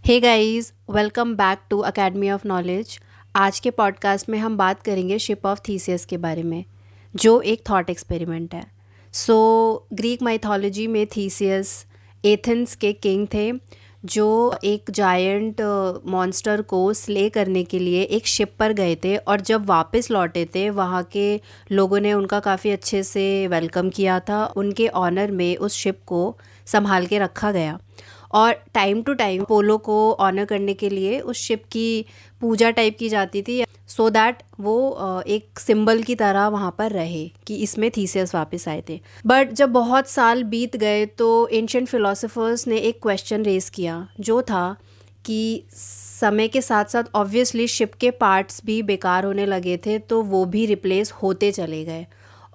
Hey guys, welcome back to Academy of Knowledge. आज के podcast में हम बात करेंगे शिप ऑफ थीसियस के बारे में, जो एक थॉट एक्सपेरिमेंट है। ग्रीक माइथोलॉजी में थीसियस एथेंस के किंग थे, जो एक जायंट मॉन्स्टर को स्ले करने के लिए एक शिप पर गए थे। और जब वापस लौटे थे, वहाँ के लोगों ने उनका काफ़ी अच्छे से वेलकम किया था। उनके ऑनर में उस शिप को संभाल के रखा गया और टाइम टू टाइम पोलो को ऑनर करने के लिए उस शिप की पूजा टाइप की जाती थी, सो दैट वो एक सिंबल की तरह वहाँ पर रहे कि इसमें थीसियस वापस आए थे। बट जब बहुत साल बीत गए तो एंशिएंट फिलोसोफर्स ने एक क्वेश्चन रेज किया, जो था कि समय के साथ साथ ऑब्वियसली शिप के पार्ट्स भी बेकार होने लगे थे, तो वो भी रिप्लेस होते चले गए।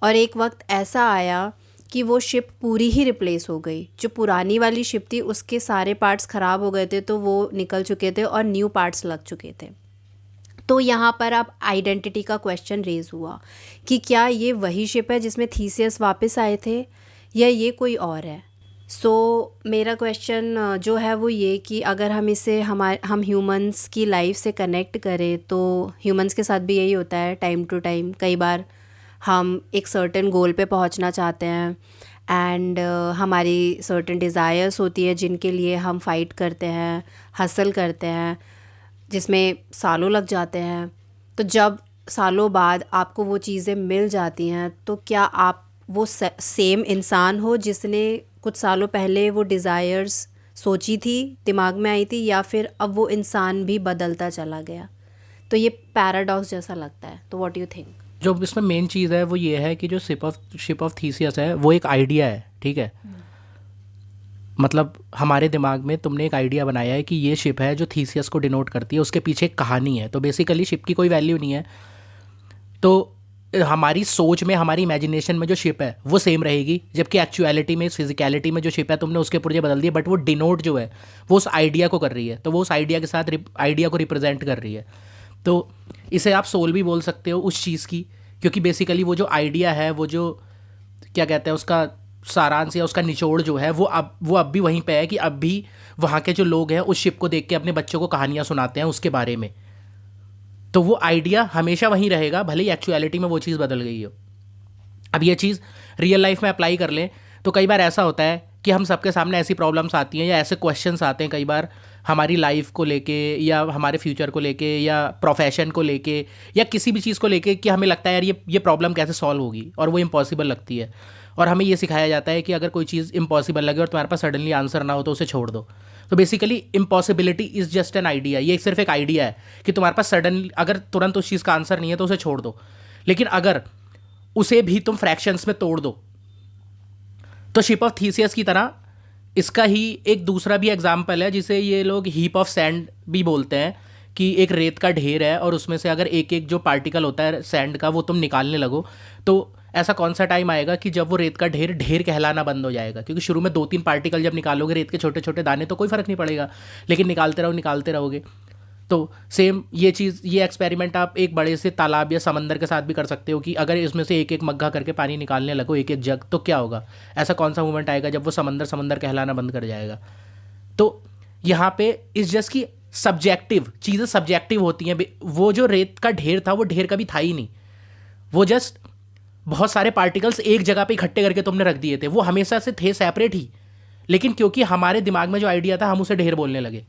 और एक वक्त ऐसा आया कि वो शिप पूरी ही रिप्लेस हो गई। जो पुरानी वाली शिप थी उसके सारे पार्ट्स ख़राब हो गए थे, तो वो निकल चुके थे और न्यू पार्ट्स लग चुके थे। तो यहाँ पर अब आइडेंटिटी का क्वेश्चन रेज हुआ कि क्या ये वही शिप है जिसमें थीसियस वापस आए थे, या ये कोई और है। मेरा क्वेश्चन जो है वो ये कि अगर हम इसे हम ह्यूमंस की लाइफ से कनेक्ट करें, तो ह्यूमंस के साथ भी यही होता है। टाइम टू टाइम कई बार हम एक सर्टेन गोल पे पहुंचना चाहते हैं, एंड हमारी सर्टेन डिज़ायर्स होती है जिनके लिए हम फाइट करते हैं, हसल करते हैं, जिसमें सालों लग जाते हैं। तो जब सालों बाद आपको वो चीज़ें मिल जाती हैं, तो क्या आप वो सेम इंसान हो जिसने कुछ सालों पहले वो डिज़ायर्स सोची थी, दिमाग में आई थी, या फिर अब वो इंसान भी बदलता चला गया। तो ये पैराडॉक्स जैसा लगता है। तो व्हाट डू यू थिंक? जो इसमें मेन चीज़ है वो ये है कि जो शिप ऑफ थीसियस है वो एक आइडिया है, ठीक है। मतलब हमारे दिमाग में तुमने एक आइडिया बनाया है कि ये शिप है जो थीसियस को डिनोट करती है, उसके पीछे एक कहानी है। तो बेसिकली शिप की कोई वैल्यू नहीं है। तो हमारी सोच में, हमारी इमेजिनेशन में जो शिप है वो सेम रहेगी, जबकि एक्चुअलिटी में, फिजिकलिटी में जो शिप है तुमने उसके पुर्जे बदल दिए, बट वो डिनोट जो है वो उस आइडिया को कर रही है। तो वो उस आइडिया के साथ आइडिया को रिप्रेजेंट कर रही है। तो इसे आप सोल भी बोल सकते हो उस चीज़ की, क्योंकि बेसिकली वो जो आइडिया है, वो जो क्या कहते हैं, उसका सारांश या उसका निचोड़ जो है वो अब भी वहीं पे है कि अब भी वहाँ के जो लोग हैं उस शिप को देख के अपने बच्चों को कहानियाँ सुनाते हैं उसके बारे में। तो वो आइडिया हमेशा वहीं रहेगा, भले ही एक्चुअलिटी में वो चीज़ बदल गई हो। अब ये चीज़ रियल लाइफ में अप्लाई कर लें तो कई बार ऐसा होता है कि हम सबके सामने ऐसी प्रॉब्लम्स आती हैं या ऐसे क्वेश्चंस आते हैं कई बार हमारी लाइफ को लेके, या हमारे फ्यूचर को लेके, या प्रोफेशन को लेके, या किसी भी चीज़ को लेके, कि हमें लगता है यार ये प्रॉब्लम कैसे सॉल्व होगी, और वो इम्पॉसिबल लगती है। और हमें ये सिखाया जाता है कि अगर कोई चीज़ इम्पॉसिबल लगे और तुम्हारे पास सडनली आंसर ना हो तो उसे छोड़ दो। तो basically impossibility is just an idea. ये सिर्फ एक आइडिया है कि तुम्हारे पास सडनली अगर तुरंत उस चीज़ का आंसर नहीं है तो उसे छोड़ दो। लेकिन अगर उसे भी तुम फ्रैक्शंस में तोड़ दो, तो शिप ऑफ थीसियस की तरह इसका ही एक दूसरा भी एग्जाम्पल है, जिसे ये लोग हीप ऑफ सैंड भी बोलते हैं, कि एक रेत का ढेर है और उसमें से अगर एक एक जो पार्टिकल होता है सैंड का वो तुम निकालने लगो, तो ऐसा कौन सा टाइम आएगा कि जब वो रेत का ढेर ढेर कहलाना बंद हो जाएगा। क्योंकि शुरू में 2-3 पार्टिकल जब निकालोगे रेत के छोटे छोटे दाने, तो कोई फ़र्क नहीं पड़ेगा, लेकिन निकालते रहोगे। तो सेम ये चीज़, ये एक्सपेरिमेंट आप एक बड़े से तालाब या समंदर के साथ भी कर सकते हो कि अगर इसमें से एक एक मग्घा करके पानी निकालने लगो, एक एक जग, तो क्या होगा। ऐसा कौन सा मोमेंट आएगा जब वो समंदर समंदर कहलाना बंद कर जाएगा। तो यहाँ पे इस जस्ट की सब्जेक्टिव चीज़ें सब्जेक्टिव होती हैं। वो जो रेत का ढेर था वो ढेर कभी था ही नहीं, वो जस्ट बहुत सारे पार्टिकल्स एक जगह पे इकट्ठे करके तुमने रख दिए थे। वो हमेशा से थे सेपरेट ही, लेकिन क्योंकि हमारे दिमाग में जो आइडिया था हम उसे ढेर बोलने लगे।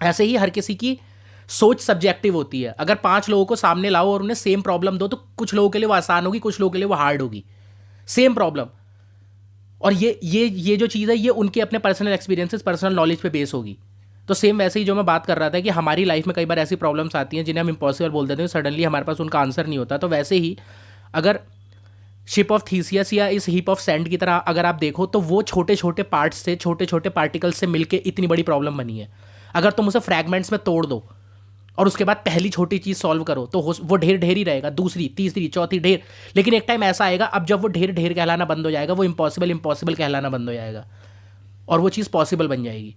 ऐसे ही हर किसी की सोच सब्जेक्टिव होती है। अगर 5 लोगों को सामने लाओ और उन्हें सेम प्रॉब्लम दो, तो कुछ लोगों के लिए वो आसान होगी, कुछ लोगों के लिए वो हार्ड होगी, सेम प्रॉब्लम। और ये जो चीज़ है ये उनके अपने पर्सनल एक्सपीरियंसेस, पर्सनल नॉलेज पे बेस होगी। तो सेम वैसे ही जो मैं बात कर रहा था कि हमारी लाइफ में कई बार ऐसी प्रॉब्लम्स आती हैं जिन्हें हम इम्पॉसिबल बोल देते हैं, सडनली हमारे पास उनका आंसर नहीं होता। तो वैसे ही अगर शिप ऑफ थीसियस या इस हीप ऑफ सैंड की तरह अगर आप देखो, तो वो छोटे छोटे पार्ट्स से, छोटे छोटे पार्टिकल्स से मिलकर इतनी बड़ी प्रॉब्लम बनी है। अगर तुम उसे फ्रैगमेंट्स में तोड़ दो और उसके बाद पहली छोटी चीज़ सॉल्व करो, तो वो ढेर ढेर ही रहेगा, दूसरी, तीसरी, चौथी ढेर। लेकिन एक टाइम ऐसा आएगा अब जब वो ढेर ढेर कहलाना बंद हो जाएगा, वो इम्पॉसिबल इम्पॉसिबल कहलाना बंद हो जाएगा और वो चीज़ पॉसिबल बन जाएगी।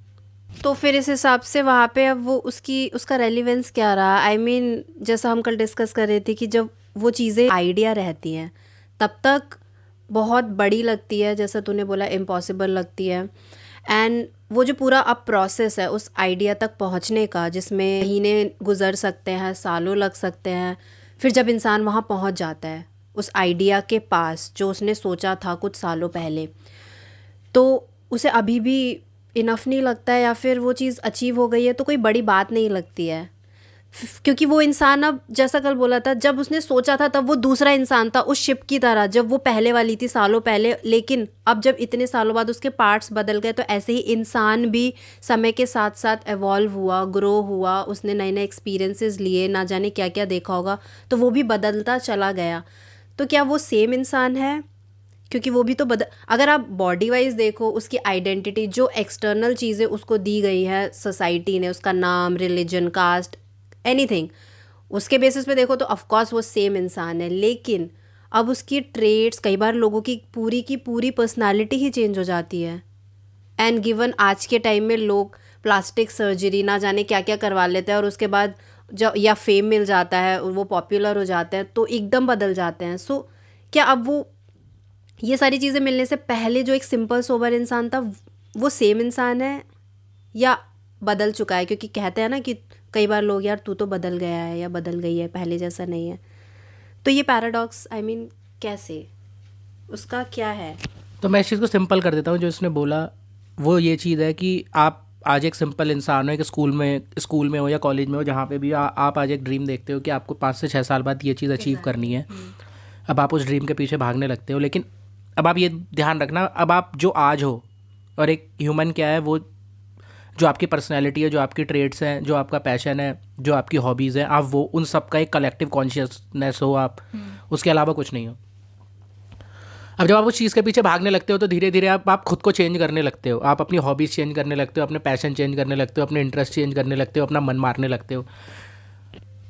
तो फिर इस हिसाब से वहाँ पे अब वो उसका रेलिवेंस क्या रहा? आई मीन जैसा हम कल डिस्कस कर रहे थे कि जब वो चीज़ें आइडिया रहती हैं तब तक बहुत बड़ी लगती है, जैसा तूने बोला इम्पॉसिबल लगती है। एंड वो जो पूरा अब प्रोसेस है उस आइडिया तक पहुंचने का, जिसमें महीने गुजर सकते हैं, सालों लग सकते हैं, फिर जब इंसान वहाँ पहुंच जाता है उस आइडिया के पास जो उसने सोचा था कुछ सालों पहले, तो उसे अभी भी इनफ नहीं लगता है, या फिर वो चीज़ अचीव हो गई है तो कोई बड़ी बात नहीं लगती है। क्योंकि वो इंसान, अब जैसा कल बोला था, जब उसने सोचा था तब वो दूसरा इंसान था उस शिप की तरह, जब वो पहले वाली थी सालों पहले, लेकिन अब जब इतने सालों बाद उसके पार्ट्स बदल गए, तो ऐसे ही इंसान भी समय के साथ साथ एवॉल्व हुआ, ग्रो हुआ, उसने नए नए एक्सपीरियंसेस लिए, ना जाने क्या क्या देखा होगा, तो वो भी बदलता चला गया। तो क्या वो सेम इंसान है? क्योंकि वो भी तो अगर आप बॉडी वाइज देखो, उसकी आइडेंटिटी, जो एक्सटर्नल चीज़ें उसको दी गई है सोसाइटी ने, उसका नाम, रिलीजन, कास्ट, एनीथिंग, उसके बेसिस पे देखो तो ऑफ कोर्स वो सेम इंसान है। लेकिन अब उसकी ट्रेड्स, कई बार लोगों की पूरी पर्सनालिटी ही चेंज हो जाती है। एंड गिवन आज के टाइम में लोग प्लास्टिक सर्जरी ना जाने क्या क्या करवा लेते हैं, और उसके बाद जो या फेम मिल जाता है, वो पॉपुलर हो जाते हैं, तो एकदम बदल जाते हैं। सो क्या अब वो ये सारी चीज़ें मिलने से पहले जो एक सिंपल सोबर इंसान था, वो सेम इंसान है या बदल चुका है? क्योंकि कहते हैं ना कि कई बार लोग, यार तू तो बदल गया है या बदल गई है, पहले जैसा नहीं है। तो ये पैराडॉक्स, आई मीन, कैसे, उसका क्या है? तो मैं इस चीज़ को सिंपल कर देता हूँ। जो इसने बोला वो ये चीज़ है कि आप आज एक सिंपल इंसान हो, एक स्कूल में हो या कॉलेज में हो, जहाँ पे भी आप आज एक ड्रीम देखते हो कि आपको 5 से 6 साल बाद ये चीज़ अचीव करनी है। अब आप उस ड्रीम के पीछे भागने लगते हो, लेकिन अब आप ये ध्यान रखना, अब आप जो आज हो, और एक ह्यूमन क्या है, वो जो आपकी पर्सनैलिटी है, जो आपकी ट्रेड्स हैं, जो आपका पैशन है, जो आपकी हॉबीज़ हैं, आप वो उन सब का एक कलेक्टिव कॉन्शियसनेस हो आप, उसके अलावा कुछ नहीं हो। अब जब आप उस चीज़ के पीछे भागने लगते हो तो धीरे धीरे आप खुद को चेंज करने लगते हो, आप अपनी हॉबीज़ चेंज करने लगते हो, अपने पैशन चेंज करने लगते हो, अपने इंटरेस्ट चेंज करने लगते हो, अपना मन मारने लगते हो।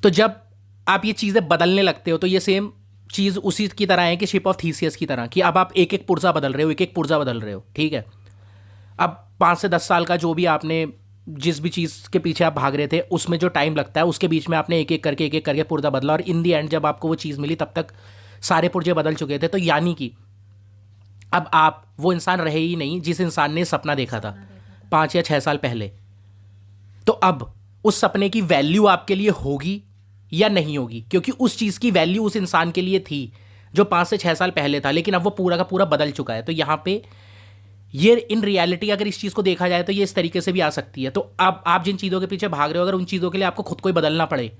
तो जब आप ये चीज़ें बदलने लगते हो तो ये सेम चीज़ उसी की तरह है कि शिप ऑफ थीसियस की तरह, कि अब आप एक एक पुर्जा बदल रहे हो, एक एक पुर्जा बदल रहे हो, ठीक है। अब 5 से 10 साल का जो भी आपने जिस भी चीज़ के पीछे आप भाग रहे थे, उसमें जो टाइम लगता है, उसके बीच में आपने एक एक करके पुर्जा बदला, और इन दी एंड जब आपको वो चीज़ मिली तब तक सारे पुर्जे बदल चुके थे। तो यानी कि अब आप वो इंसान रहे ही नहीं जिस इंसान ने सपना देखा था 5 या 6 साल पहले। तो अब उस सपने की वैल्यू आपके लिए होगी या नहीं होगी, क्योंकि उस चीज़ की वैल्यू उस इंसान के लिए थी जो 5 से 6 साल पहले था, लेकिन अब वो पूरा का पूरा बदल चुका है। तो यहाँ पे ये इन रियलिटी अगर इस चीज़ को देखा जाए तो ये इस तरीके से भी आ सकती है। तो अब आप जिन चीज़ों के पीछे भाग रहे हो, अगर उन चीज़ों के लिए आपको खुद को ही बदलना पड़े,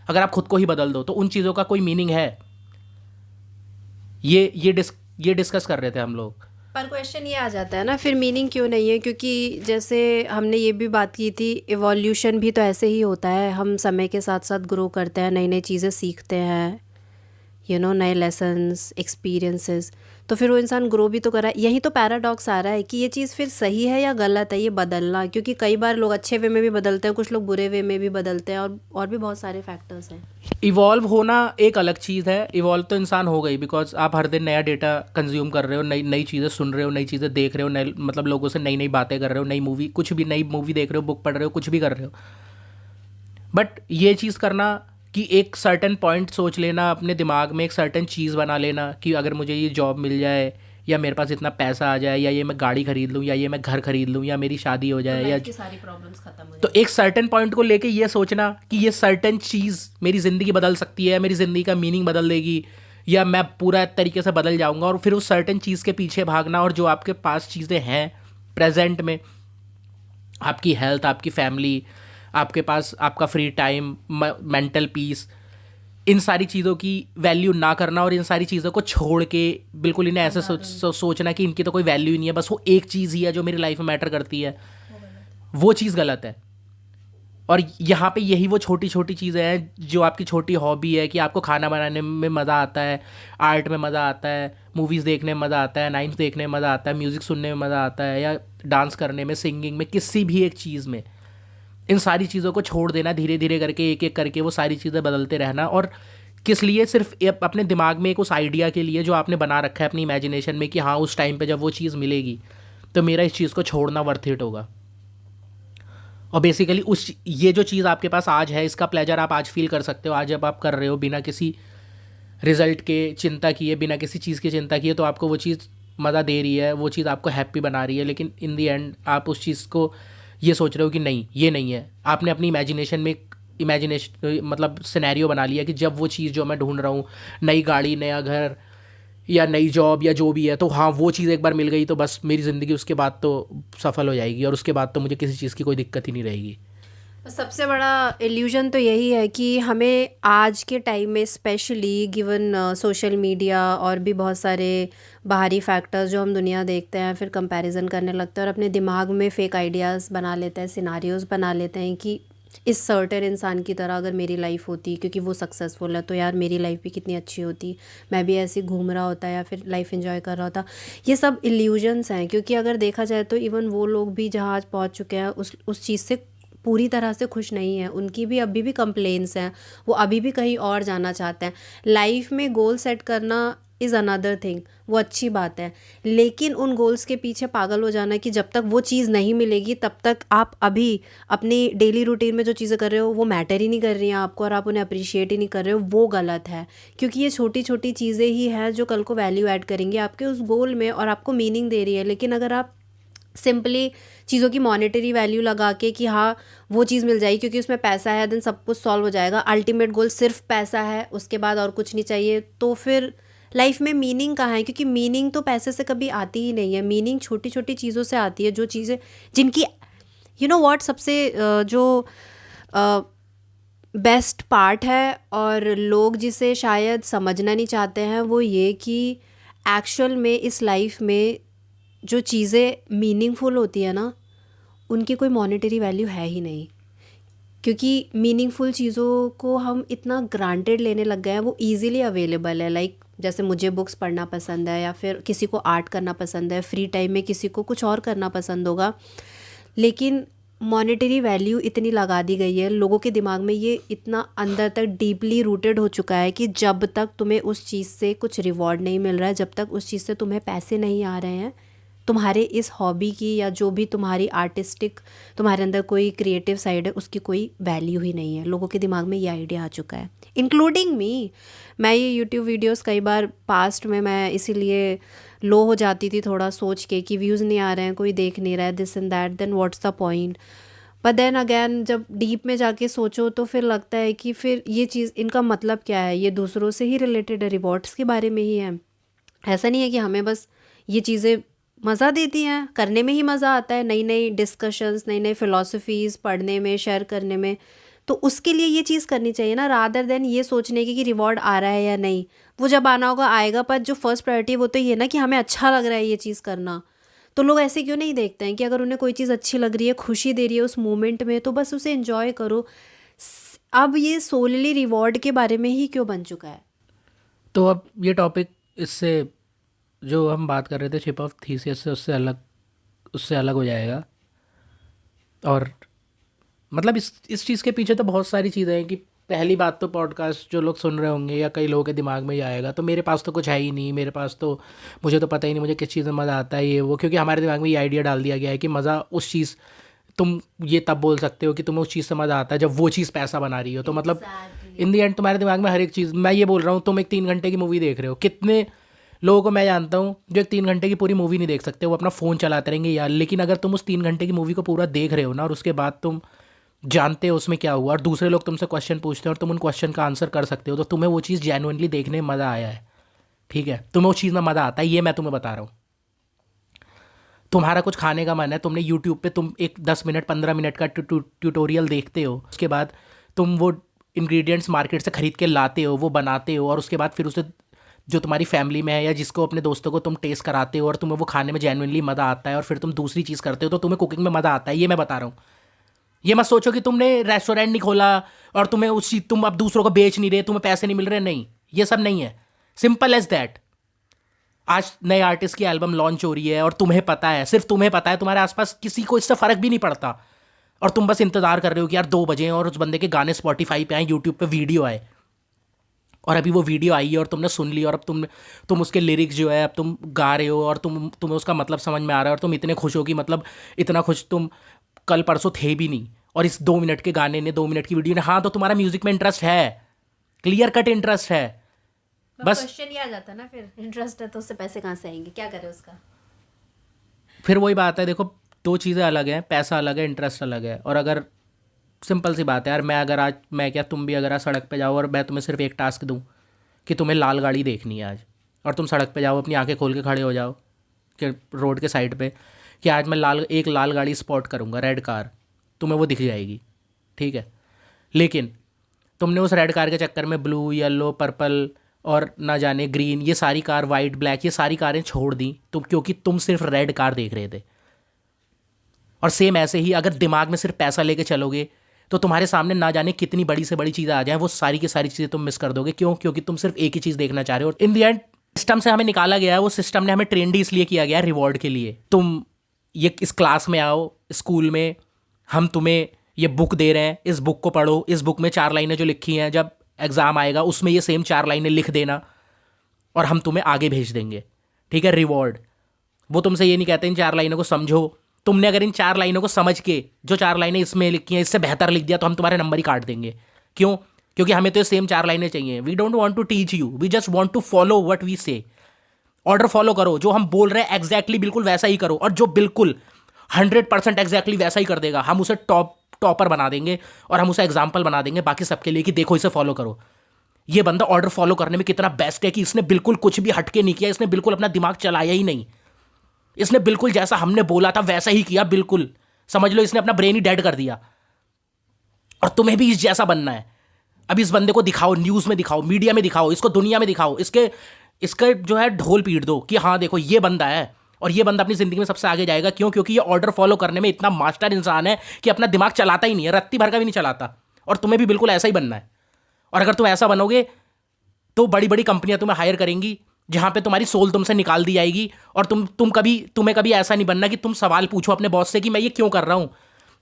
अगर आप खुद को ही बदल दो, तो उन चीज़ों का कोई मीनिंग है? ये डिस्कस कर रहे थे हम लोग। पर क्वेश्चन ये आ जाता है ना, फिर मीनिंग क्यों नहीं है? क्योंकि जैसे हमने ये भी बात की थी, इवोल्यूशन भी तो ऐसे ही होता है, हम समय के साथ साथ ग्रो करते हैं, नई नई चीज़ें सीखते हैं, नए लेसन्स, एक्सपीरियंसेस, तो फिर वो इंसान ग्रो भी तो कर रहा है। यही तो पैराडॉक्स आ रहा है कि ये चीज़ फिर सही है या गलत है, ये बदलना। क्योंकि कई बार लोग अच्छे वे में भी बदलते हैं, कुछ लोग बुरे वे में भी बदलते हैं, और भी बहुत सारे फैक्टर्स हैं। इवॉल्व होना एक अलग चीज़ है। इवॉल्व तो इंसान हो गई, बिकॉज आप हर दिन नया डेटा कंज्यूम कर रहे हो, नई नई चीज़ें सुन रहे हो, नई चीज़ें देख रहे हो, नए मतलब लोगों से नई नई बातें कर रहे हो, नई मूवी, कुछ भी नई मूवी देख रहे हो, बुक पढ़ रहे हो, कुछ भी कर रहे हो। बट ये चीज़ करना कि एक सर्टन पॉइंट सोच लेना अपने दिमाग में, एक सर्टन चीज़ बना लेना कि अगर मुझे ये जॉब मिल जाए, या मेरे पास इतना पैसा आ जाए, या ये मैं गाड़ी खरीद लूँ, या ये मैं घर खरीद लूँ, या मेरी शादी हो जाए, या सारी प्रॉब्लम्स खत्म हो तो एक सर्टन पॉइंट को लेके ये सोचना कि ये सर्टन चीज़ मेरी ज़िंदगी बदल सकती है, मेरी ज़िंदगी का मीनिंग बदल देगी, या मैं पूरा तरीके से बदल जाऊंगा, और फिर उस सर्टन चीज़ के पीछे भागना। और जो आपके पास चीज़ें हैं प्रेजेंट में, आपकी हेल्थ, आपकी फैमिली, आपके पास आपका फ्री टाइम, मेंटल पीस, इन सारी चीज़ों की वैल्यू ना करना, और इन सारी चीज़ों को छोड़ के बिल्कुल इन्हें ऐसे सोचना कि इनकी तो कोई वैल्यू ही नहीं है, बस वो एक चीज़ ही है जो मेरी लाइफ में मैटर करती है, वो चीज़ गलत है। और यहाँ पे यही वो छोटी छोटी चीज़ें हैं, जो आपकी छोटी हॉबी है, कि आपको खाना बनाने में मज़ा आता है, आर्ट में मज़ा आता है, मूवीज़ देखने में मज़ा आता है, नाइम्स देखने में मज़ा आता है, म्यूज़िक सुनने में मज़ा आता है, या डांस करने में, सिंगिंग में, किसी भी एक चीज़ में। इन सारी चीज़ों को छोड़ देना, धीरे धीरे करके, एक एक करके वो सारी चीज़ें बदलते रहना। और किस लिए? सिर्फ अपने दिमाग में एक उस आइडिया के लिए जो आपने बना रखा है अपनी इमेजिनेशन में, कि हाँ उस टाइम पे जब वो चीज़ मिलेगी तो मेरा इस चीज़ को छोड़ना वर्थ इट होगा। और बेसिकली ये जो चीज़ आपके पास आज है, इसका प्लेजर आप आज फील कर सकते हो, आज जब आप कर रहे हो बिना किसी रिजल्ट के चिंता किए, बिना किसी चीज़ की चिंता किए, तो आपको वो चीज़ मज़ा दे रही है, वो चीज़ आपको हैप्पी बना रही है, लेकिन इन दी एंड आप उस चीज़ को ये सोच रहे हो कि नहीं ये नहीं है। आपने अपनी इमेजिनेशन मतलब सिनेरियो बना लिया कि जब वो चीज़ जो मैं ढूंढ रहा हूँ, नई गाड़ी, नया घर या नई जॉब या जो भी है, तो हाँ वो चीज़ एक बार मिल गई तो बस मेरी ज़िंदगी उसके बाद तो सफल हो जाएगी और उसके बाद तो मुझे किसी चीज़ की कोई दिक्कत ही नहीं रहेगी। सबसे बड़ा इल्यूजन तो यही है कि हमें आज के टाइम में स्पेशली गिवन सोशल मीडिया और भी बहुत सारे बाहरी फैक्टर्स जो हम दुनिया देखते हैं, फिर कंपैरिजन करने लगते हैं और अपने दिमाग में फेक आइडियाज़ बना लेते हैं, सिनारियोज़ बना लेते हैं कि इस सर्टेन इंसान की तरह अगर मेरी लाइफ होती, क्योंकि वो सक्सेसफुल है, तो यार मेरी लाइफ भी कितनी अच्छी होती, मैं भी ऐसे घूम रहा होता या फिर लाइफ एंजॉय कर रहा होता। ये सब इल्यूजन्स हैं, क्योंकि अगर देखा जाए तो इवन वो लोग भी जहाँ आज पहुँच चुके हैं उस चीज़ से पूरी तरह से खुश नहीं है, उनकी भी अभी भी कंप्लेंट्स हैं, वो अभी भी कहीं और जाना चाहते हैं। लाइफ में गोल सेट करना इज़ अनदर थिंग, वो अच्छी बात है, लेकिन उन गोल्स के पीछे पागल हो जाना कि जब तक वो चीज़ नहीं मिलेगी तब तक आप अभी अपनी डेली रूटीन में जो चीज़ें कर रहे हो वो मैटर ही नहीं कर रही हैं आपको और आप उन्हें अप्रिशिएट ही नहीं कर रहे हो, वो गलत है। क्योंकि ये छोटी छोटी चीज़ें ही हैं जो कल को वैल्यू ऐड करेंगी आपके उस गोल में और आपको मीनिंग दे रही है। लेकिन अगर आप सिंपली चीज़ों की मॉनेटरी वैल्यू लगा के कि हाँ वो चीज़ मिल जाएगी क्योंकि उसमें पैसा है, देन सब कुछ सॉल्व हो जाएगा, अल्टीमेट गोल सिर्फ पैसा है, उसके बाद और कुछ नहीं चाहिए, तो फिर लाइफ में मीनिंग कहाँ है? क्योंकि मीनिंग तो पैसे से कभी आती ही नहीं है, मीनिंग छोटी छोटी चीज़ों से आती है, जो चीज़ें जिनकी यू नो व्हाट सबसे जो बेस्ट पार्ट है और लोग जिसे शायद समझना नहीं चाहते हैं, वो ये कि एक्चुअल में इस लाइफ में जो चीज़ें मीनिंगफुल होती है ना, उनकी कोई मॉनेटरी वैल्यू है ही नहीं। क्योंकि मीनिंगफुल चीज़ों को हम इतना ग्रांटेड लेने लग गए हैं, वो इजीली अवेलेबल है। लाइक जैसे मुझे बुक्स पढ़ना पसंद है या फिर किसी को आर्ट करना पसंद है, फ्री टाइम में किसी को कुछ और करना पसंद होगा, लेकिन मॉनेटरी वैल्यू इतनी लगा दी गई है लोगों के दिमाग में, ये इतना अंदर तक डीपली रूटेड हो चुका है कि जब तक तुम्हें उस चीज़ से कुछ रिवॉर्ड नहीं मिल रहा है, जब तक उस चीज़ से तुम्हें पैसे नहीं आ रहे हैं, तुम्हारे इस हॉबी की या जो भी तुम्हारी आर्टिस्टिक तुम्हारे अंदर कोई क्रिएटिव साइड है उसकी कोई वैल्यू ही नहीं है। लोगों के दिमाग में ये आइडिया आ चुका है, इंक्लूडिंग मी। मैं ये यूट्यूब वीडियोस कई बार पास्ट में मैं इसीलिए लो हो जाती थी थोड़ा सोच के कि व्यूज़ नहीं आ रहे हैं, कोई देख नहीं रहा है, this and that, then what's the point. But then again जब डीप में जाके सोचो तो फिर लगता है कि फिर ये चीज़ इनका मतलब क्या है, ये दूसरों से ही रिलेटेड है, रिवॉर्ड्स के बारे में ही है। ऐसा नहीं है कि हमें बस ये चीज़ें मज़ा देती हैं, करने में ही मज़ा आता है, नई नई डिस्कशंस, नई नई फ़िलासफ़ीज़ पढ़ने में, शेयर करने में, तो उसके लिए ये चीज़ करनी चाहिए ना, रादर देन ये सोचने की कि रिवॉर्ड आ रहा है या नहीं। वो जब आना होगा आएगा, पर जो फर्स्ट प्रायोरिटी वो तो ये ना कि हमें अच्छा लग रहा है ये चीज़ करना। तो लोग ऐसे क्यों नहीं देखते हैं कि अगर उन्हें कोई चीज़ अच्छी लग रही है, खुशी दे रही है उस मोमेंट में, तो बस उसे एंजॉय करो। अब ये सोलली रिवॉर्ड के बारे में ही क्यों बन चुका है? तो अब ये टॉपिक इससे जो हम बात कर रहे थे शिप ऑफ थीसियस से उससे अलग हो जाएगा। और मतलब इस चीज़ के पीछे तो बहुत सारी चीज़ें हैं कि पहली बात तो पॉडकास्ट जो लोग सुन रहे होंगे या कई लोगों के दिमाग में ये आएगा, तो मेरे पास तो कुछ है ही नहीं, मेरे पास तो मुझे तो पता ही नहीं मुझे किस चीज़ में मज़ा आता है ये वो, क्योंकि हमारे दिमाग में ये आइडिया डाल दिया गया है कि मज़ा उस चीज़ तुम ये तब बोल सकते हो कि तुम्हें उस चीज़ से मज़ा आता है जब वो चीज़ पैसा बना रही हो। तो मतलब इन दी एंड तुम्हारे दिमाग में हर एक चीज़, मैं ये बोल रहा हूँ तुम एक 3 घंटे की मूवी देख रहे हो, कितने लोगों को मैं जानता हूँ जो एक 3 घंटे की पूरी मूवी नहीं देख सकते, वो अपना फ़ोन चलाते रहेंगे यार। लेकिन अगर तुम उस 3 घंटे की मूवी को पूरा देख रहे हो ना और उसके बाद तुम जानते हो उसमें क्या हुआ और दूसरे लोग तुमसे क्वेश्चन पूछते हैं और तुम उन क्वेश्चन का आंसर कर सकते हो, तो तुम्हें वो चीज़ जेन्युइनली देखने में मज़ा आया है, ठीक है, तुम्हें उस चीज़ में मज़ा आता है, ये मैं तुम्हें बता रहा हूँ। तुम्हारा कुछ खाने का मन है, तुमने यूट्यूब पे तुम एक 10 मिनट 15 मिनट का ट्यूटोरियल देखते हो, उसके बाद तुम वो इंग्रेडिएंट्स मार्केट से ख़रीद के लाते हो, वो बनाते हो और उसके बाद फिर उसे जो तुम्हारी फैमिली में है या जिसको अपने दोस्तों को तुम टेस्ट कराते हो और तुम्हें वो खाने में जेन्युइनली मज़ा आता है और फिर तुम दूसरी चीज़ करते हो तो तुम्हें कुकिंग में मज़ा आता है, ये मैं बता रहा हूँ। ये मत सोचो कि तुमने रेस्टोरेंट नहीं खोला और तुम्हें उस चीज तुम अब दूसरों को बेच नहीं रहे, तुम्हें पैसे नहीं मिल रहे, नहीं, ये सब नहीं है, सिंपल एज दैट। आज नए आर्टिस्ट की एल्बम लॉन्च हो रही है और तुम्हें पता है, सिर्फ तुम्हें पता है, तुम्हारे आसपास किसी को इससे फर्क भी नहीं पड़ता और तुम बस इंतजार कर रहे हो कि यार 2 बजे हैं और उस बंदे के गाने स्पॉटिफाई पे आए, यूट्यूब पे वीडियो आए और अभी वो वीडियो आई है और तुमने सुन ली और अब तुम उसके लिरिक्स जो है अब तुम गा रहे हो और तुम्हें उसका मतलब समझ में आ रहा है और तुम इतने खुश हो कि मतलब इतना खुश तुम कल परसों थे भी नहीं, और इस 2 मिनट के गाने ने 2 मिनट की वीडियो ने, हाँ तो तुम्हारा म्यूजिक में इंटरेस्ट है, क्लियर कट इंटरेस्ट है, बस क्वेश्चन ये आ जाता ना, फिर इंटरेस्ट है तो उससे पैसे कहाँ से आएंगे, क्या करें उसका। फिर वही बात है, देखो दो चीज़ें अलग हैं, पैसा अलग है, इंटरेस्ट अलग है। और अगर सिंपल सी बात है यार, मैं क्या तुम भी अगर आज सड़क पे जाओ और मैं तुम्हें सिर्फ एक टास्क दूँ कि तुम्हें लाल गाड़ी देखनी है आज, और तुम सड़क पे जाओ अपनी आंखें खोल के खड़े हो जाओ कि रोड के साइड पे कि आज मैं एक लाल गाड़ी स्पॉट करूँगा, रेड कार, तुम्हें वो दिख जाएगी, ठीक है। लेकिन तुमने उस रेड कार के चक्कर में ब्लू, येलो, पर्पल और ना जाने ग्रीन, ये सारी कार, वाइट, ब्लैक, ये सारी कारें छोड़ दी तुम, क्योंकि तुम सिर्फ रेड कार देख रहे थे। और सेम ऐसे ही अगर दिमाग में सिर्फ पैसा लेके चलोगे तो तुम्हारे सामने ना जाने कितनी बड़ी से बड़ी चीज़ें आ जाएं, वो सारी की सारी चीज़ें तुम मिस कर दोगे। क्यों? क्योंकि तुम सिर्फ एक ही चीज़ देखना चाह रहे हो। इन द एंड सिस्टम से हमें निकाला गया है, वो सिस्टम ने हमें ट्रेंड ही इसलिए किया गया है रिवॉर्ड के लिए। तुम ये इस क्लास में आओ, स्कूल में हम तुम्हें ये बुक दे रहे हैं, इस बुक को पढ़ो, इस बुक में 4 लाइनें जो लिखी हैं, जब एग्ज़ाम आएगा उसमें ये सेम 4 लाइनें लिख देना और हम तुम्हें आगे भेज देंगे, ठीक है, रिवॉर्ड। वो तुमसे ये नहीं कहते इन 4 लाइनों को समझो, तुमने अगर इन 4 लाइनों को समझ के जो 4 लाइनें इसमें लिखी हैं इससे बेहतर लिख दिया तो हम तुम्हारे नंबर ही काट देंगे। क्यों? क्योंकि हमें तो ये सेम 4 लाइनें चाहिए। We don't want to teach you, we just want to follow what we say. Order follow करो, जो हम बोल रहे हैं एग्जैक्टली बिल्कुल वैसा ही करो, और जो बिल्कुल 100% एग्जैक्टली वैसा ही कर देगा हम उसे टॉपर बना देंगे और हम उसे एग्जाम्पल बना देंगे बाकी सबके लिए कि देखो इसे फॉलो करो। ये बंदा ऑर्डर फॉलो करने में कितना बेस्ट है कि इसने बिल्कुल कुछ भी हटके नहीं किया, इसने बिल्कुल अपना दिमाग चलाया ही नहीं, इसने बिल्कुल जैसा हमने बोला था वैसा ही किया, बिल्कुल समझ लो इसने अपना ब्रेन ही डेड कर दिया। और तुम्हें भी इस जैसा बनना है। अब इस बंदे को दिखाओ, न्यूज़ में दिखाओ, मीडिया में दिखाओ, इसको दुनिया में दिखाओ, इसके जो है ढोल पीट दो कि हाँ देखो ये बंदा है, और ये बंदा अपनी ज़िंदगी में सबसे आगे जाएगा। क्यों? क्योंकि ये ऑर्डर फॉलो करने में इतना मास्टर इंसान है कि अपना दिमाग चलाता ही नहीं है, रत्ती भर का भी नहीं चलाता। और तुम्हें भी बिल्कुल ऐसा ही बनना है। और अगर तुम ऐसा बनोगे तो बड़ी बड़ी कंपनियां तुम्हें हायर करेंगी, जहां पे तुम्हारी सोल तुमसे निकाल दी जाएगी। और तुम्हें कभी ऐसा नहीं बनना कि तुम सवाल पूछो अपने बॉस से कि मैं ये क्यों कर रहा हूं।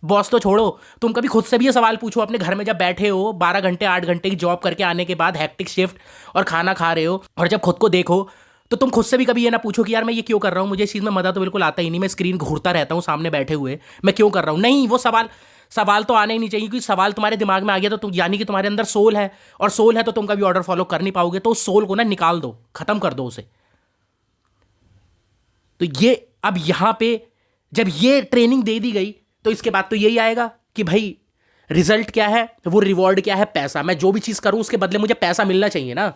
बॉस तो छोड़ो, तुम कभी खुद से भी ये सवाल पूछो अपने घर में, जब बैठे हो 12 घंटे 8 घंटे की जॉब करके आने के बाद, हैक्टिक शिफ्ट और खाना खा रहे हो, और जब खुद को देखो तो तुम खुद से भी कभी ये ना पूछो कि यार मैं ये क्यों कर रहा हूँ, मुझे इस चीज़ में मज़ा तो बिल्कुल आता ही नहीं, मैं स्क्रीन घूरता रहता हूँ सामने बैठे हुए, मैं क्यों कर रहा हूँ। नहीं, वो सवाल तो आने ही नहीं चाहिए, क्योंकि सवाल तुम्हारे दिमाग में आ गया तो तुम, यानी कि तुम्हारे अंदर सोल है, और सोल है तो तुम कभी ऑर्डर फॉलो कर नहीं पाओगे। तो उस सोल को ना निकाल दो, खत्म कर दो उसे। तो ये अब यहां पे जब ये ट्रेनिंग दे दी गई तो इसके बाद तो यही आएगा कि भाई रिजल्ट क्या है, वो रिवॉर्ड क्या है, पैसा। मैं जो भी चीज़ करूं उसके बदले मुझे पैसा मिलना चाहिए ना,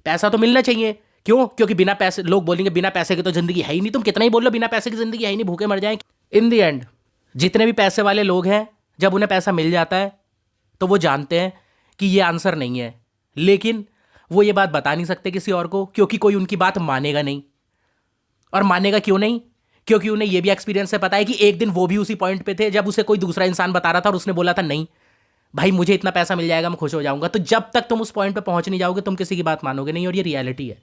पैसा तो मिलना चाहिए। क्यों? क्योंकि बिना पैसे, लोग बोलेंगे बिना पैसे की तो जिंदगी है ही नहीं, तुम कितना ही बोल लो बिना पैसे की जिंदगी है ही नहीं, भूखे मर जाएं। इन द एंड जितने भी पैसे वाले लोग हैं, जब उन्हें पैसा मिल जाता है तो वो जानते हैं कि ये आंसर नहीं है, लेकिन वो ये बात बता नहीं सकते किसी और को, क्योंकि कोई उनकी बात मानेगा नहीं। और मानेगा क्यों नहीं? क्योंकि उन्हें ये भी एक्सपीरियंस से पता है कि एक दिन वो भी उसी पॉइंट पे थे जब उसे कोई दूसरा इंसान बता रहा था और उसने बोला था नहीं भाई मुझे इतना पैसा मिल जाएगा मैं खुश हो जाऊंगा। तो जब तक तुम उस पॉइंट पे पहुंच नहीं जाओगे तुम किसी की बात मानोगे नहीं, और ये रियलिटी है।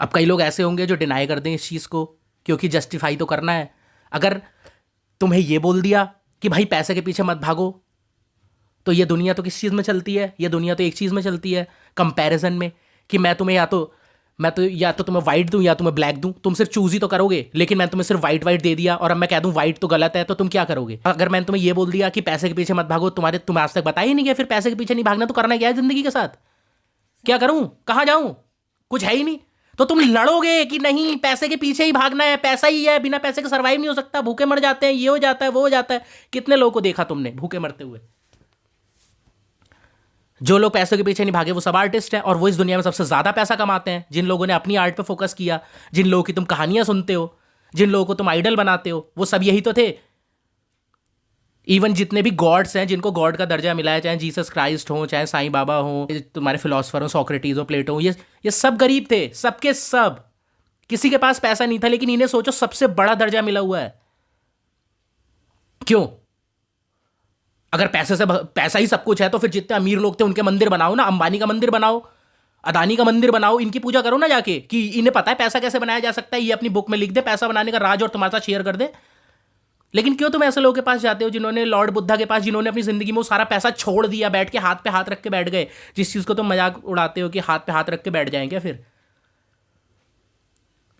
अब कई लोग ऐसे होंगे जो डिनाई कर दें इस चीज़ को, क्योंकि जस्टिफाई तो करना है। अगर तुम्हें ये बोल दिया कि भाई पैसे के पीछे मत भागो, तो ये दुनिया तो किस चीज़ में चलती है? ये दुनिया तो एक चीज़ में चलती है, कंपैरिजन में, कि मैं या तो तुम्हें वाइट दूं या तुम्हें ब्लैक दूं, तुम सिर्फ चूज ही तो करोगे। लेकिन मैं तुम्हें सिर्फ वाइट दे दिया और अब मैं कह दूं वाइट तो गलत है, तो तुम क्या करोगे? अगर मैंने तुम्हें ये बोल दिया कि पैसे के पीछे मत भागो, तुम्हें आज तक बताया ही नहीं गया, फिर पैसे के पीछे नहीं भागना तो करना क्या है जिंदगी के साथ? क्या करूं, कहाँ जाऊं, कुछ है ही नहीं। तो तुम लड़ोगे कि नहीं पैसे के पीछे ही भागना है, पैसा ही है, बिना पैसे के सर्वाइव नहीं हो सकता, भूखे मर जाते हैं, ये हो जाता है, वो हो जाता है। कितने लोगों को देखा तुमने भूखे मरते हुए? जो लोग पैसों के पीछे नहीं भागे वो सब आर्टिस्ट हैं, और वो इस दुनिया में सबसे ज्यादा पैसा कमाते हैं। जिन लोगों ने अपनी आर्ट पे फोकस किया, जिन लोगों की तुम कहानियां सुनते हो, जिन लोगों को तुम आइडल बनाते हो, वो सब यही तो थे। इवन जितने भी गॉड्स हैं, जिनको गॉड का दर्जा मिला है, चाहे जीसस क्राइस्ट हो, चाहे साईं बाबा हो, तुम्हारे फिलोसफर हो, सोक्रेटिस हो, प्लेटो हो, ये सब गरीब थे, सबके सब। किसी के पास पैसा नहीं था, लेकिन इन्हें सोचो सबसे बड़ा दर्जा मिला हुआ है। क्यों? अगर पैसा ही सब कुछ है तो फिर जितने अमीर लोग थे उनके मंदिर बनाओ ना, अंबानी का मंदिर बनाओ, अदानी का मंदिर बनाओ, इनकी पूजा करो ना जाके, कि इन्हें पता है पैसा कैसे बनाया जा सकता है, ये अपनी बुक में लिख दे पैसा बनाने का राज और तुम्हारे साथ शेयर कर दे। लेकिन क्यों तुम ऐसे लोगों के पास जाते हो जिन्होंने, लॉर्ड बुद्धा के पास, जिन्होंने अपनी जिंदगी में वो सारा पैसा छोड़ दिया, बैठ के हाथ पे हाथ रख के बैठ गए, जिस चीज को तुम मजाक उड़ाते हो कि हाथ पे हाथ रख के बैठ जाएंगे। फिर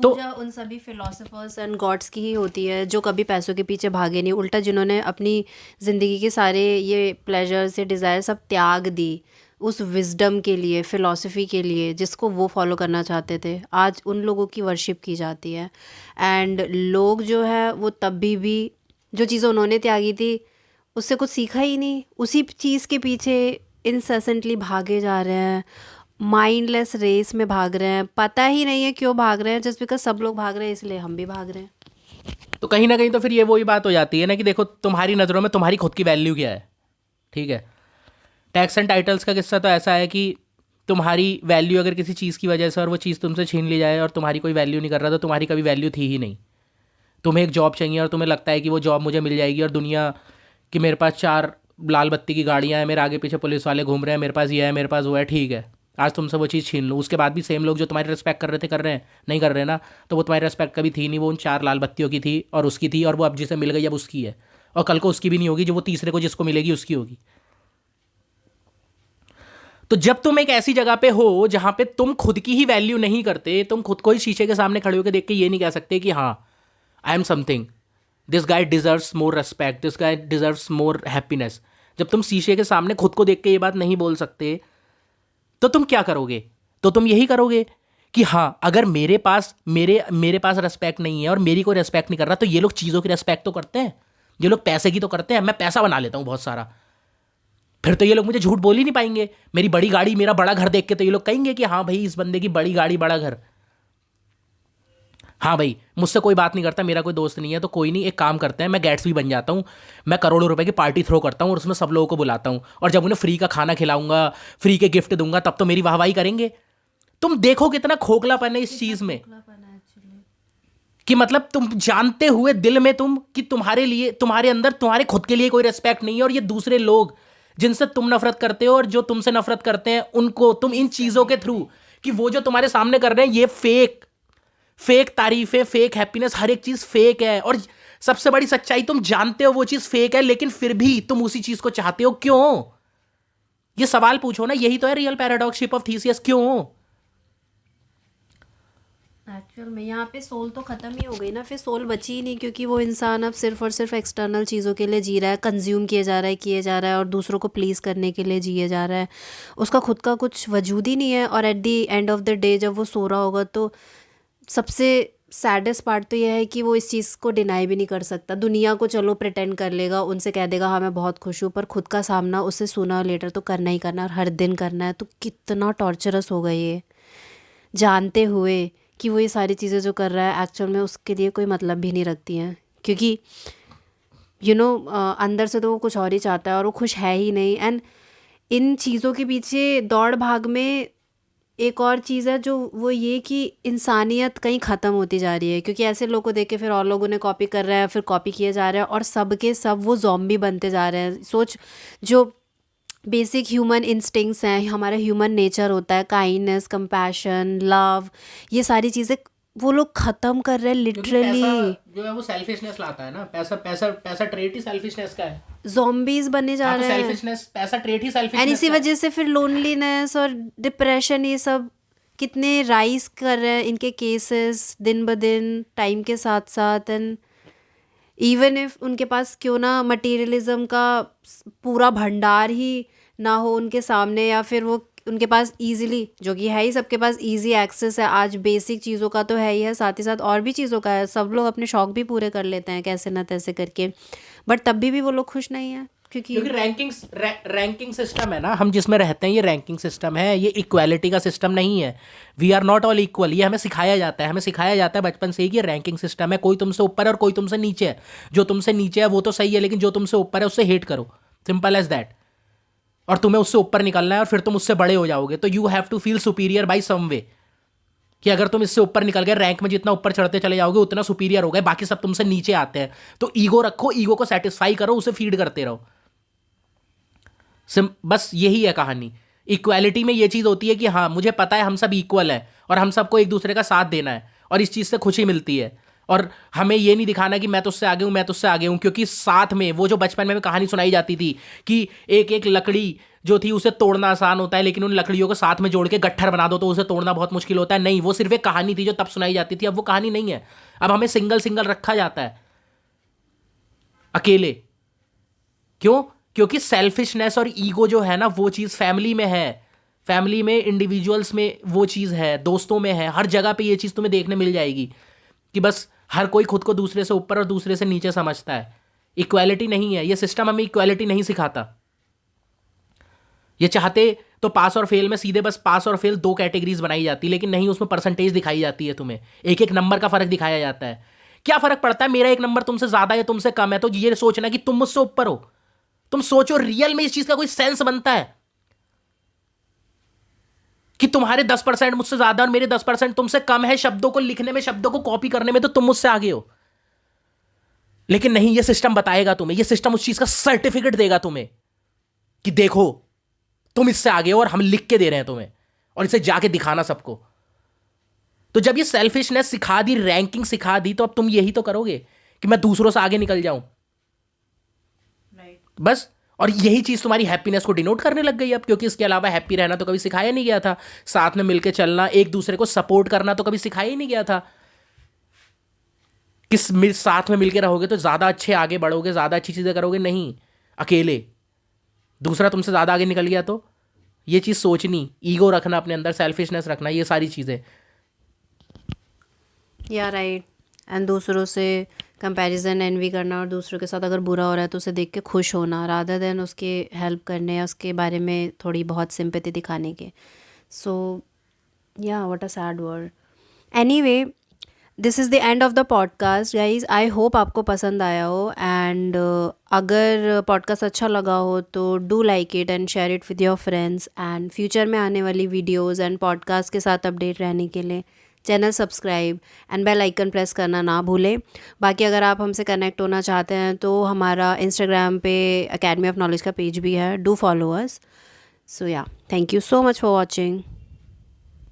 तो पूजा उन सभी फिलोसफर्स एंड गॉड्स की ही होती है जो कभी पैसों के पीछे भागे नहीं, उल्टा जिन्होंने अपनी ज़िंदगी के सारे ये प्लेजर्स, ये डिज़ायर सब त्याग दी, उस विज़डम के लिए, फ़िलॉसफ़ी के लिए जिसको वो फ़ॉलो करना चाहते थे, आज उन लोगों की वर्शिप की जाती है। एंड लोग जो है वो तब भी जो चीज़ें उन्होंने त्यागी थी उससे कुछ सीखा ही नहीं, उसी चीज़ के पीछे इंसेसेंटली भागे जा रहे हैं, माइंडलेस रेस में भाग रहे हैं, पता ही नहीं है क्यों भाग रहे हैं, जस्ट बिकॉज सब लोग भाग रहे हैं इसलिए हम भी भाग रहे हैं। तो कहीं ना कहीं तो फिर ये वही बात हो जाती है ना कि देखो तुम्हारी नज़रों में तुम्हारी खुद की वैल्यू क्या है, ठीक है। टैक्स एंड टाइटल्स का किस्सा तो ऐसा है कि तुम्हारी वैल्यू अगर किसी चीज़ की वजह से और वो चीज़ तुमसे छीन ली जाए और तुम्हारी कोई वैल्यू नहीं कर रहा, तो तुम्हारी कभी वैल्यू थी ही नहीं। तुम्हें एक जॉब चाहिए और तुम्हें लगता है कि वो जॉब मुझे मिल जाएगी और दुनिया कि मेरे पास 4 लाल बत्ती की गाड़ियाँ हैं, मेरे आगे पीछे पुलिस वाले घूम रहे हैं, मेरे पास ये है, मेरे पास वो है, ठीक है। आज तुमसे वो चीज़ छीन लो, उसके बाद भी सेम लोग जो तुम्हारी रिस्पेक्ट कर रहे थे कर रहे हैं, नहीं कर रहे ना, तो वो तुम्हारी रिस्पेक्ट कभी थी नहीं, वो उन 4 लाल बत्तियों की थी और उसकी थी, और वो अब जिसे मिल गई अब उसकी है, और कल को उसकी भी नहीं होगी, जो वो तीसरे को जिसको मिलेगी उसकी होगी। तो जब तुम एक ऐसी जगह पे हो जहां पे तुम खुद की ही वैल्यू नहीं करते, तुम खुद को ही शीशे के सामने खड़े होकर देख के ये नहीं कह सकते कि हाँ I am something, this guy deserves more respect, this guy deserves more happiness, जब तुम शीशे के सामने खुद को देख के ये बात नहीं बोल सकते, तो तुम क्या करोगे? तो तुम यही करोगे कि हाँ अगर मेरे पास मेरे पास रेस्पेक्ट नहीं है और मेरी कोई रेस्पेक्ट नहीं कर रहा, तो ये लोग चीज़ों की रेस्पेक्ट तो करते हैं, ये लोग पैसे की तो करते हैं, मैं पैसा बना लेता हूँ बहुत सारा, फिर तो ये लोग मुझे झूठ बोल ही नहीं पाएंगे। मेरी बड़ी गाड़ी मेरा बड़ा घर देख के तो ये लोग कहेंगे कि हाँ भाई इस बंदे की बड़ी गाड़ी बड़ा घर, हाँ भाई मुझसे कोई बात नहीं करता, मेरा कोई दोस्त नहीं है, तो कोई नहीं, एक काम करते हैं, मैं गैट्सबी बन जाता हूँ, मैं करोड़ों रुपए की पार्टी थ्रो करता हूँ और उसमें सब लोगों को बुलाता हूँ, और जब उन्हें फ्री का खाना खिलाऊंगा, फ्री के गिफ्ट दूंगा, तब तो मेरी वाहवाही करेंगे। तुम देखो कितना खोखलापन है इस चीज में, कि मतलब तुम जानते हुए दिल में तुम कि तुम्हारे लिए, तुम्हारे अंदर तुम्हारे खुद के लिए कोई रेस्पेक्ट नहीं है, और ये दूसरे लोग जिनसे तुम नफरत करते हो और जो तुमसे नफरत करते हैं उनको तुम इन चीजों के थ्रू, कि वो जो तुम्हारे सामने कर रहे हैं ये फेक फेक तारीफें, फेक हैप्पीनेस, हर एक चीज फेक है, और सबसे बड़ी सच्चाई तुम जानते हो वो चीज फेक है, लेकिन फिर भी तुम उसी चीज को चाहते हो, क्यों? ये सवाल पूछो ना, यही तो है real paradox, ship of Theseus, क्यों? एक्चुअल में यहाँ पे सोल तो ख़त्म ही हो गई ना, फिर सोल बची ही नहीं, क्योंकि वो इंसान अब सिर्फ और सिर्फ एक्सटर्नल चीज़ों के लिए जी रहा है, कंज्यूम किए जा रहा है और दूसरों को प्लीज़ करने के लिए जिए जा रहा है, उसका खुद का कुछ वजूद ही नहीं है। और at the end of the day जब वो सो रहा होगा तो सबसे सैडेस्ट पार्ट तो यह है कि वो इस चीज़ को डिनाई भी नहीं कर सकता। दुनिया को चलो प्रिटेंड कर लेगा, उनसे कह देगा हाँ मैं बहुत खुश हूँ, पर खुद का सामना उसे सूना लेटर तो करना ही करना, और हर दिन करना है। तो कितना टॉर्चरस होगा ये, जानते हुए कि वो ये सारी चीज़ें जो कर रहा है एक्चुअल में उसके लिए कोई मतलब भी नहीं रखती हैं, क्योंकि अंदर से तो वो कुछ और ही चाहता है और वो खुश है ही नहीं। एंड इन चीज़ों के पीछे दौड़ भाग में एक और चीज़ है जो वो ये कि इंसानियत कहीं ख़त्म होती जा रही है, क्योंकि ऐसे लोगों को देख के फिर और लोग उन्हें कॉपी कर रहे हैं, फिर कॉपी किए जा रहे हैं, और सब के सब वो ज़ॉम्बी बनते जा रहे हैं। सोच, जो बेसिक ह्यूमन इंस्टिंक्ट्स हैं, हमारा ह्यूमन नेचर होता है, काइंडनेस, कंपैशन, लव, ये सारी चीज़ें वो लोग ख़त्म कर रहे हैं क्योंकि पैसा लिटरली। जो है वो सेल्फिशनेस लाता है ना, पैसा पैसा पैसा ट्रेट ही सेल्फिशनेस का है। ज़ॉम्बीज बने जा हाँ तो रहे हैं, सेल्फिशनेस, पैसा ट्रेट ही एंड सेल्फिशनेस इसी का है। वजह से फिर लोनलीनेस और डिप्रेशन ये सब कितने राइज कर रहे हैं इनके केसेस दिन ब दिन टाइम के साथ साथ। एंड इवन इफ उनके पास क्यों ना मटेरियलिज्म का पूरा भंडार ही ना हो उनके सामने, या फिर वो उनके पास इजीली, जो कि है ही सबके पास इजी एक्सेस है आज, बेसिक चीज़ों का तो है ही है, साथ ही साथ और भी चीज़ों का है, सब लोग अपने शौक भी पूरे कर लेते हैं कैसे ना तैसे करके, बट तब भी वो लोग खुश नहीं है, क्योंकि रैंकिंग सिस्टम है ना, हम जिसमें रहते हैं ये रैंकिंग सिस्टम है, ये इक्वालिटी का सिस्टम नहीं है। We are not all equal, ये हमें सिखाया जाता है, बचपन से ही कि रैंकिंग सिस्टम है, कोई तुमसे ऊपर है और कोई तुमसे नीचे है, जो तुमसे नीचे है वो तो सही है, लेकिन जो तुमसे ऊपर है उससे हेट करो, सिंपल एज दैट। और तुम्हें उससे ऊपर निकलना है और फिर तुम उससे बड़े हो जाओगे, तो you have to feel superior by some way, कि अगर तुम इससे ऊपर निकल गए, रैंक में जितना ऊपर चढ़ते चले जाओगे उतना सुपीरियर हो गए, बाकी सब तुमसे नीचे आते हैं, तो ईगो रखो, ईगो को सेटिस्फाई करो, उसे फीड करते रहो, बस यही है कहानी। इक्वालिटी में ये चीज़ होती है कि हाँ मुझे पता है हम सब इक्वल हैं और हम सबको एक दूसरे का साथ देना है, और इस चीज़ से खुशी मिलती है, और हमें ये नहीं दिखाना कि मैं तुझसे आगे हूँ, मैं तुझसे आगे हूँ, क्योंकि साथ में वो जो बचपन में कहानी सुनाई जाती थी कि एक एक लकड़ी जो थी उसे तोड़ना आसान होता है, लेकिन उन लकड़ियों को साथ में जोड़ के गट्ठर बना दो तो उसे तोड़ना बहुत मुश्किल होता है। नहीं, वो सिर्फ एक कहानी थी जो तब सुनाई जाती थी, अब वो कहानी नहीं है, अब हमें सिंगल सिंगल रखा जाता है अकेले। क्यों? क्योंकि सेल्फिशनेस और ईगो जो है ना, वो चीज़ फैमिली में है, फैमिली में, इंडिविजुअल्स में वो चीज़ है, दोस्तों में है, हर जगह पे ये चीज़ तुम्हें देखने मिल जाएगी कि बस हर कोई खुद को दूसरे से ऊपर और दूसरे से नीचे समझता है। इक्वालिटी नहीं है, ये सिस्टम हमें इक्वालिटी नहीं सिखाता। ये चाहते तो पास और फेल में सीधे बस पास और फेल 2 कैटेगरीज बनाई जाती, लेकिन नहीं, उसमें परसेंटेज दिखाई जाती है, तुम्हें एक एक नंबर का फर्क दिखाया जाता है। क्या फर्क पड़ता है मेरा एक नंबर तुमसे ज्यादा या तुमसे कम है, तो ये सोचना कि तुम मुझसे ऊपर हो। तुम सोचो रियल में इस चीज का कोई सेंस बनता है कि तुम्हारे 10% मुझसे ज्यादा और मेरे 10% तुमसे कम है, शब्दों को लिखने में, शब्दों को कॉपी करने में तो तुम मुझसे आगे हो। लेकिन नहीं, ये सिस्टम बताएगा तुम्हें, ये सिस्टम उस चीज का सर्टिफिकेट देगा तुम्हें कि देखो तुम इससे आगे हो और हम लिख के दे रहे हैं तुम्हें, और इसे जाके दिखाना सबको। तो जब ये सेल्फिशनेस सिखा दी, रैंकिंग सिखा दी, तो अब तुम यही तो करोगे कि मैं दूसरों से आगे निकल जाऊं, बस। और यही चीज तुम्हारी हैप्पीनेस को डिनोट करने लग गई अब, क्योंकि इसके अलावा हैप्पी रहना तो कभी सिखाया नहीं गया था। साथ में मिलकर चलना, एक दूसरे को सपोर्ट करना तो कभी सिखाया ही नहीं गया था। साथ में मिलकर रहोगे तो ज्यादा अच्छे आगे बढ़ोगे, ज्यादा अच्छी चीजें करोगे, नहीं अकेले। दूसरा तुमसे ज्यादा आगे निकल गया तो ये चीज सोचनी, ईगो रखना अपने अंदर, सेल्फिशनेस रखना, ये सारी चीजें। या राइट। एंड दूसरों से कंपैरिजन एनवी करना, और दूसरों के साथ अगर बुरा हो रहा है तो उसे देख के खुश होना, रादर देन उसके हेल्प करने या उसके बारे में थोड़ी बहुत सिंपैथी दिखाने के। सो या what a sad word. Anyway, this is the end of the podcast guys. I hope आपको पसंद आया हो, एंड अगर पॉडकास्ट अच्छा लगा हो तो do like it and share it with your friends. And future में आने वाली वीडियोस एंड पॉडकास्ट के साथ अपडेट रहने के लिए channel subscribe and bell icon press करना ना भूलें। बाकी अगर आप हमसे कनेक्ट होना चाहते हैं तो हमारा इंस्टाग्राम पे अकेडमी ऑफ नॉलेज का पेज भी है, डू फॉलो अस। सो या, thank you so much for watching.